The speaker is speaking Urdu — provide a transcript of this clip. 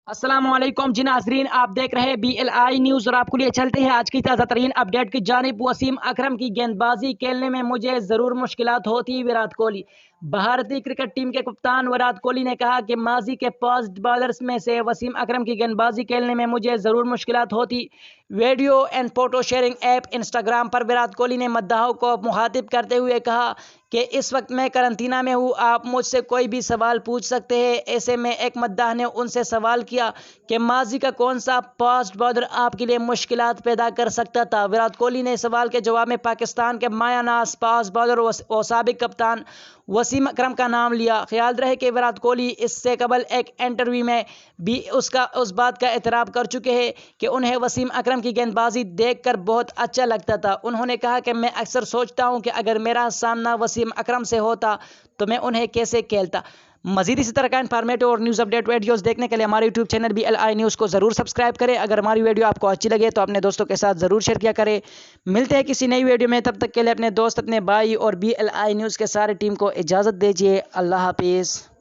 السلام علیکم جی ناظرین، آپ دیکھ رہے ہیں BLI نیوز اور آپ کو لیے چلتے ہیں آج کی تازہ ترین اپڈیٹ کی جانب۔ وسیم اکرم کی گیند بازی کھیلنے میں مجھے ضرور مشکلات ہوتی۔ وراٹ کوہلی۔ بھارتی کرکٹ ٹیم کے کپتان وراٹ کوہلی نے کہا کہ ماضی کے فاسٹ بالرز میں سے وسیم اکرم کی گیند بازی کھیلنے میں مجھے ضرور مشکلات ہوتی۔ Video and photo sharing app Instagram پر وراٹ کوہلی نے مداحوں کو مخاطب کرتے ہوئے کہا کہ اس وقت میں قرنطینہ میں ہوں، آپ مجھ سے کوئی بھی سوال پوچھ سکتے ہیں۔ ایسے میں ایک مداح نے ان سے سوال کیا کہ ماضی کا کون سا فاسٹ بالر آپ کے لیے مشکلات پیدا کر سکتا تھا۔ وراٹ کوہلی نے سوال کے جواب میں پاکستان کے مایہ ناز فاسٹ بالر و سابق کپتان وسیم اکرم کا نام لیا۔ خیال رہے کہ وراٹ کوہلی اس سے قبل ایک انٹرویو میں بھی اس بات کا اعتراف کر چکے ہیں کہ انہیں وسیم اکرم کی گیند بازی دیکھ کر بہت اچھا لگتا تھا۔ انہوں نے کہا کہ میں اکثر سوچتا ہوں کہ اگر میرا سامنا وسیم اکرم سے ہوتا تو میں انہیں کیسے کھیلتا۔ مزید اسی طرح کا انفارمیٹو اور نیوز اپڈیٹ ویڈیوز دیکھنے کے لیے ہمارے یوٹیوب چینل BLI نیوز کو ضرور سبسکرائب کریں۔ اگر ہماری ویڈیو آپ کو اچھی لگے تو اپنے دوستوں کے ساتھ ضرور شیئر کیا کریں۔ ملتے ہیں کسی نئی ویڈیو میں، تب تک کے لیے اپنے دوست، اپنے بھائی اور BLI نیوز کے سارے ٹیم کو اجازت دیجیے۔ اللہ حافظ۔